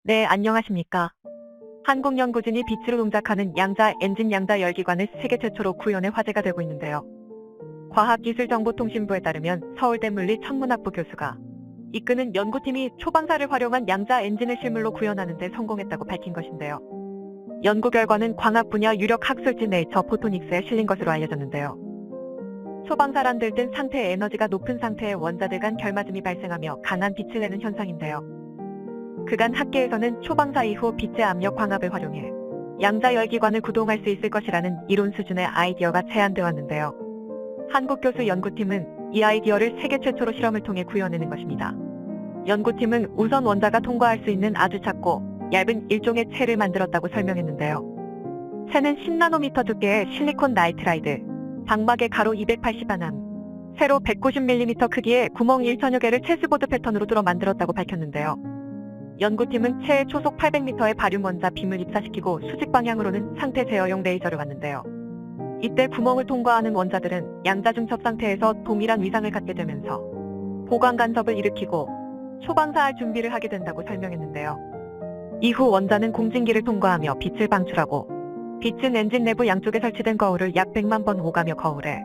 네, 안녕하십니까. 한국 연구진이 빛으로 동작하는 양자 엔진 양자 열기관을 세계 최초로 구현해 화제가 되고 있는데요. 과학기술정보통신부에 따르면 서울대 물리천문학부 교수가 이끄는 연구팀이 초방사를 활용한 양자 엔진을 실물로 구현하는 데 성공했다고 밝힌 것인데요. 연구 결과는 광학 분야 유력 학술지 네이처 포토닉스에 실린 것으로 알려졌는데요. 초방사란 들뜬 상태의 에너지가 높은 상태의 원자들 간 결맞음이 발생하며 강한 빛을 내는 현상인데요. 그간 학계에서는 초방사 이후 빛의 압력 광합을 활용해 양자 열기관을 구동할 수 있을 것이라는 이론 수준의 아이디어가 제안되어 왔는데요. 한국 교수 연구팀은 이 아이디어를 세계 최초로 실험을 통해 구현해낸 것입니다. 연구팀은 우선 원자가 통과할 수 있는 아주 작고 얇은 일종의 채를 만들었다고 설명했는데요. 채는 10나노미터 두께의 실리콘 나이트라이드, 방막의 가로 280안함, 세로 190mm 크기의 구멍 1천여 개를 체스보드 패턴으로 뚫어 만들었다고 밝혔는데요. 연구팀은 체에 초속 800m의 바륨 원자 빔을 입사시키고 수직 방향으로는 상태 제어용 레이저를 왔는데요. 이때 구멍을 통과하는 원자들은 양자중첩 상태에서 동일한 위상을 갖게 되면서 보강 간섭을 일으키고 초방사할 준비를 하게 된다고 설명했는데요. 이후 원자는 공진기를 통과하며 빛을 방출하고 빛은 엔진 내부 양쪽에 설치된 거울을 약 100만 번 오가며 거울에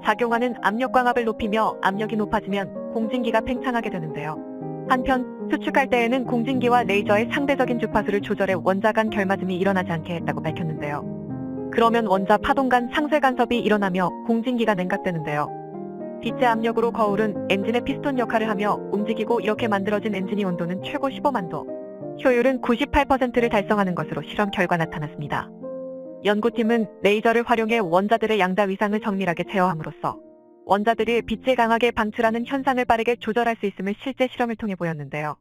작용하는 압력 광합을 높이며 압력이 높아지면 공진기가 팽창하게 되는데요. 한편 수축할 때에는 공진기와 레이저의 상대적인 주파수를 조절해 원자 간 결맞음이 일어나지 않게 했다고 밝혔는데요. 그러면 원자 파동 간 상쇄 간섭이 일어나며 공진기가 냉각되는데요. 빛의 압력으로 거울은 엔진의 피스톤 역할을 하며 움직이고 이렇게 만들어진 엔진의 온도는 최고 15만 도, 효율은 98%를 달성하는 것으로 실험 결과 나타났습니다. 연구팀은 레이저를 활용해 원자들의 양자 위상을 정밀하게 제어함으로써 원자들이 빛을 강하게 방출하는 현상을 빠르게 조절할 수 있음을 실제 실험을 통해 보였는데요.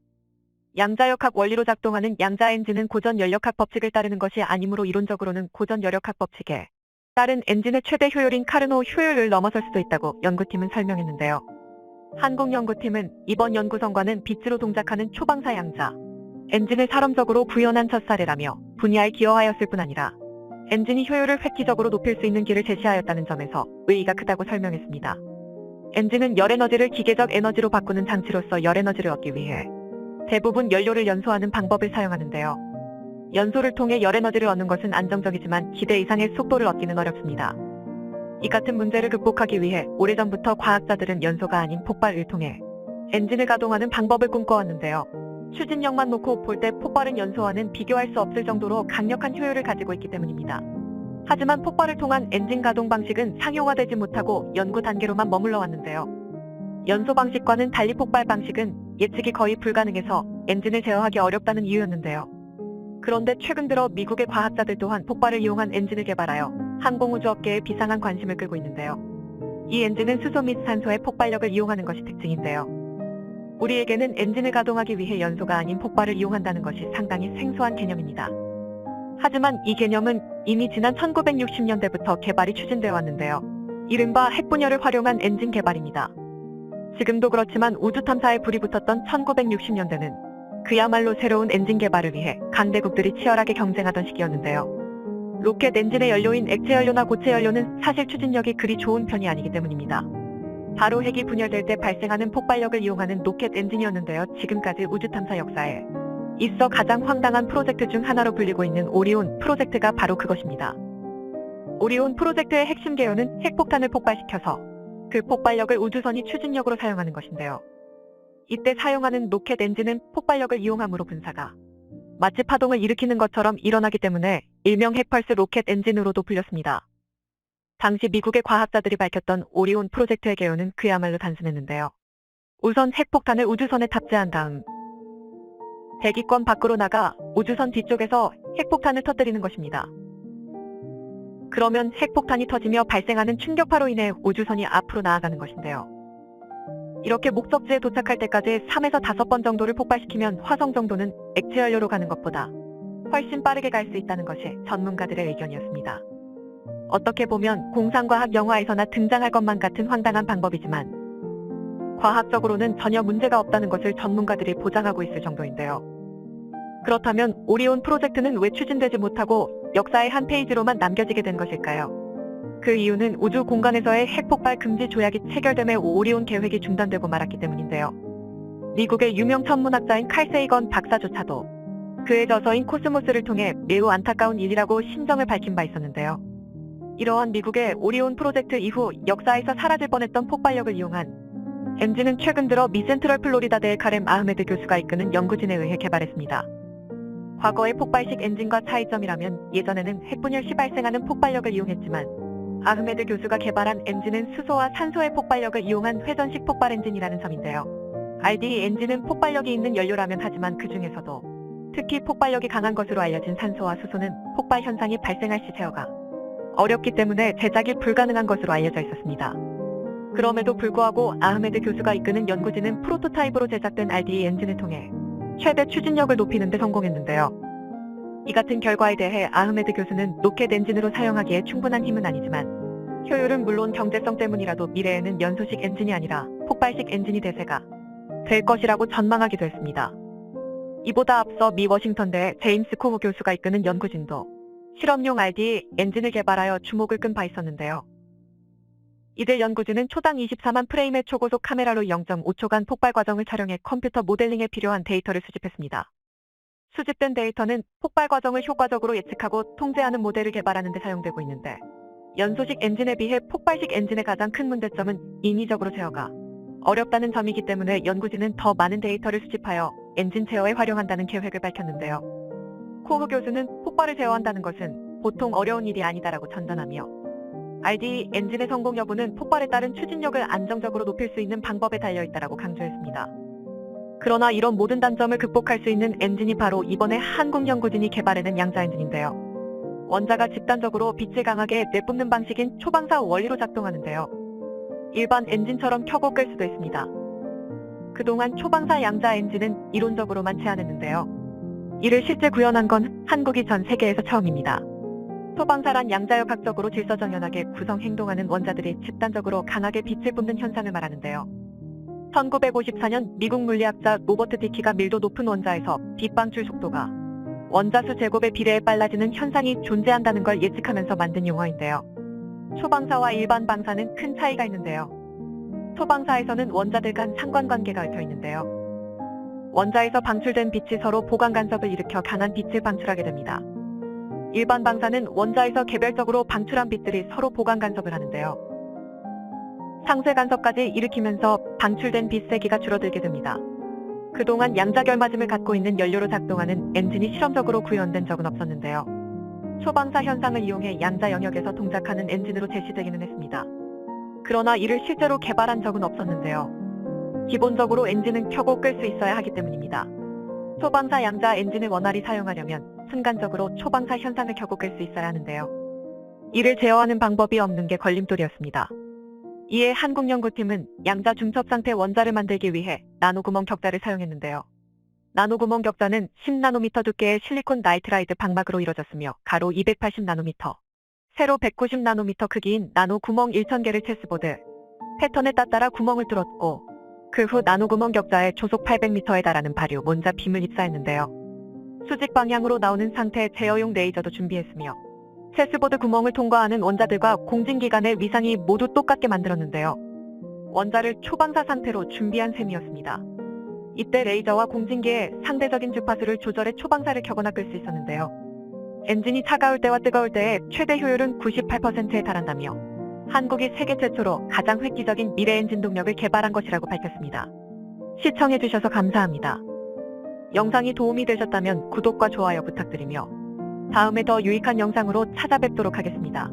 양자역학 원리로 작동하는 양자 엔진은 고전 연력학 법칙을 따르는 것이 아니므로 이론적으로는 고전 연력학 법칙에 따른 엔진의 최대 효율인 카르노 효율을 넘어설 수도 있다고 연구팀은 설명했는데요. 한국 연구팀은 이번 연구 성과는 빛으로 동작하는 초방사 양자 엔진을 실험적으로 구현한 첫 사례라며 분야에 기여하였을 뿐 아니라 엔진이 효율을 획기적으로 높일 수 있는 길을 제시하였다는 점에서 의의가 크다고 설명했습니다. 엔진은 열에너지를 기계적 에너지로 바꾸는 장치로서 열에너지를 얻기 위해 대부분 연료를 연소하는 방법을 사용하는데요. 연소를 통해 열에너지를 얻는 것은 안정적이지만 기대 이상의 속도를 얻기는 어렵습니다. 이 같은 문제를 극복하기 위해 오래전부터 과학자들은 연소가 아닌 폭발을 통해 엔진을 가동하는 방법을 꿈꿔왔는데요. 추진력만 놓고 볼 때 폭발은 연소와는 비교할 수 없을 정도로 강력한 효율을 가지고 있기 때문입니다. 하지만 폭발을 통한 엔진 가동 방식은 상용화되지 못하고 연구 단계로만 머물러 왔는데요. 연소 방식과는 달리 폭발 방식은 예측이 거의 불가능해서 엔진을 제어하기 어렵다는 이유였는데요. 그런데 최근 들어 미국의 과학자들 또한 폭발을 이용한 엔진을 개발하여 항공우주업계에 비상한 관심을 끌고 있는데요. 이 엔진은 수소 및 산소의 폭발력을 이용하는 것이 특징인데요. 우리에게는 엔진을 가동하기 위해 연소가 아닌 폭발을 이용한다는 것이 상당히 생소한 개념입니다. 하지만 이 개념은 이미 지난 1960년대부터 개발이 추진되어 왔는데요. 이른바 핵분열을 활용한 엔진 개발입니다. 지금도 그렇지만 우주 탐사에 불이 붙었던 1960년대는 그야말로 새로운 엔진 개발을 위해 강대국들이 치열하게 경쟁하던 시기였는데요. 로켓 엔진의 연료인 액체 연료나 고체 연료는 사실 추진력이 그리 좋은 편이 아니기 때문입니다. 바로 핵이 분열될 때 발생하는 폭발력을 이용하는 로켓 엔진이었는데요. 지금까지 우주 탐사 역사에 있어 가장 황당한 프로젝트 중 하나로 불리고 있는 오리온 프로젝트가 바로 그것입니다. 오리온 프로젝트의 핵심 개요는 핵폭탄을 폭발시켜서 그 폭발력을 우주선이 추진력으로 사용하는 것인데요. 이때 사용하는 로켓 엔진은 폭발력을 이용함으로 분사가 마치 파동을 일으키는 것처럼 일어나기 때문에 일명 핵펄스 로켓 엔진으로도 불렸습니다. 당시 미국의 과학자들이 밝혔던 오리온 프로젝트의 개요는 그야말로 단순했는데요. 우선 핵폭탄을 우주선에 탑재한 다음 대기권 밖으로 나가 우주선 뒤쪽에서 핵폭탄을 터뜨리는 것입니다. 그러면 핵폭탄이 터지며 발생하는 충격파로 인해 우주선이 앞으로 나아가는 것인데요. 이렇게 목적지에 도착할 때까지 3에서 5번 정도를 폭발시키면 화성 정도는 액체 연료로 가는 것보다 훨씬 빠르게 갈 수 있다는 것이 전문가들의 의견이었습니다. 어떻게 보면 공상과학 영화에서나 등장할 것만 같은 황당한 방법이지만 과학적으로는 전혀 문제가 없다는 것을 전문가들이 보장하고 있을 정도인데요. 그렇다면 오리온 프로젝트는 왜 추진되지 못하고 역사의 한 페이지로만 남겨지게 된 것일까요? 그 이유는 우주 공간에서의 핵폭발 금지 조약이 체결됨에 오리온 계획이 중단되고 말았기 때문인데요. 미국의 유명 천문학자인 칼 세이건 박사조차도 그의 저서인 코스모스를 통해 매우 안타까운 일이라고 심정을 밝힌 바 있었는데요. 이러한 미국의 오리온 프로젝트 이후 역사에서 사라질 뻔했던 폭발력을 이용한 엔진은 최근 들어 미 센트럴 플로리다대의 카렘 아흐메드 교수가 이끄는 연구진에 의해 개발했습니다. 과거의 폭발식 엔진과 차이점이라면 예전에는 핵분열 시 발생하는 폭발력을 이용했지만 아흐메드 교수가 개발한 엔진은 수소와 산소의 폭발력을 이용한 회전식 폭발 엔진이라는 점인데요. RDE 엔진은 폭발력이 있는 연료라면 하지만 그 중에서도 특히 폭발력이 강한 것으로 알려진 산소와 수소는 폭발 현상이 발생할 시 제어가 어렵기 때문에 제작이 불가능한 것으로 알려져 있었습니다. 그럼에도 불구하고 아흐메드 교수가 이끄는 연구진은 프로토타입으로 제작된 RDE 엔진을 통해 최대 추진력을 높이는 데 성공했는데요. 이 같은 결과에 대해 아흐메드 교수는 로켓 엔진으로 사용하기에 충분한 힘은 아니지만 효율은 물론 경제성 때문이라도 미래에는 연소식 엔진이 아니라 폭발식 엔진이 대세가 될 것이라고 전망하기도 했습니다. 이보다 앞서 미 워싱턴대의 제임스 코후 교수가 이끄는 연구진도 실험용 RDE 엔진을 개발하여 주목을 끈 바 있었는데요. 이들 연구진은 초당 24만 프레임의 초고속 카메라로 0.5초간 폭발 과정을 촬영해 컴퓨터 모델링에 필요한 데이터를 수집했습니다. 수집된 데이터는 폭발 과정을 효과적으로 예측하고 통제하는 모델을 개발하는 데 사용되고 있는데 연소식 엔진에 비해 폭발식 엔진의 가장 큰 문제점은 인위적으로 제어가 어렵다는 점이기 때문에 연구진은 더 많은 데이터를 수집하여 엔진 제어에 활용한다는 계획을 밝혔는데요. 코흐 교수는 폭발을 제어한다는 것은 보통 어려운 일이 아니다라고 전전하며 RDE 엔진의 성공 여부는 폭발에 따른 추진력을 안정적으로 높일 수 있는 방법에 달려있다라고 강조했습니다. 그러나 이런 모든 단점을 극복할 수 있는 엔진이 바로 이번에 한국 연구진이 개발해낸 양자 엔진인데요. 원자가 집단적으로 빛을 강하게 내뿜는 방식인 초방사 원리로 작동하는데요. 일반 엔진처럼 켜고 끌 수도 있습니다. 그동안 초방사 양자 엔진은 이론적으로만 제안했는데요. 이를 실제 구현한 건 한국이 전 세계에서 처음입니다. 초방사란 양자역학적으로 질서정연하게 구성 행동하는 원자들이 집단적으로 강하게 빛을 뿜는 현상을 말하는데요. 1954년 미국 물리학자 로버트 디키가 밀도 높은 원자에서 빛 방출 속도가 원자수 제곱에 비례해 빨라지는 현상이 존재한다는 걸 예측하면서 만든 용어인데요. 초방사와 일반 방사는 큰 차이가 있는데요. 초방사에서는 원자들 간 상관관계가 얽혀 있는데요. 원자에서 방출된 빛이 서로 보강 간섭을 일으켜 강한 빛을 방출하게 됩니다. 일반 방사는 원자에서 개별적으로 방출한 빛들이 서로 보강 간섭을 하는데요. 상쇄 간섭까지 일으키면서 방출된 빛 세기가 줄어들게 됩니다. 그동안 양자결맞음을 갖고 있는 연료로 작동하는 엔진이 실험적으로 구현된 적은 없었는데요. 초방사 현상을 이용해 양자 영역에서 동작하는 엔진으로 제시되기는 했습니다. 그러나 이를 실제로 개발한 적은 없었는데요. 기본적으로 엔진은 켜고 끌 수 있어야 하기 때문입니다. 초방사 양자 엔진을 원활히 사용하려면 순간적으로 초방사 현상을 켜고 끌 수 있어야 하는데요. 이를 제어하는 방법이 없는 게 걸림돌이었습니다. 이에 한국 연구팀은 양자 중첩 상태 원자를 만들기 위해 나노구멍 격자를 사용했는데요. 나노구멍 격자는 10나노미터 두께의 실리콘 나이트라이드 방막으로 이루어졌으며 가로 280나노미터, 세로 190나노미터 크기인 나노구멍 1000개를 체스보드, 패턴에 따라 구멍을 뚫었고 그 후 나노구멍 격자에 초속 800m에 달하는 발유 몬자 빔을 입사했는데요. 수직 방향으로 나오는 상태 제어용 레이저도 준비했으며 체스보드 구멍을 통과하는 원자들과 공진기관의 위상이 모두 똑같게 만들었는데요. 원자를 초방사 상태로 준비한 셈이었습니다. 이때 레이저와 공진기의 상대적인 주파수를 조절해 초방사를 켜거나 끌 수 있었는데요. 엔진이 차가울 때와 뜨거울 때의 최대 효율은 98%에 달한다며 한국이 세계 최초로 가장 획기적인 미래 엔진 동력을 개발한 것이라고 밝혔습니다. 시청해주셔서 감사합니다. 영상이 도움이 되셨다면 구독과 좋아요 부탁드리며 다음에 더 유익한 영상으로 찾아뵙도록 하겠습니다.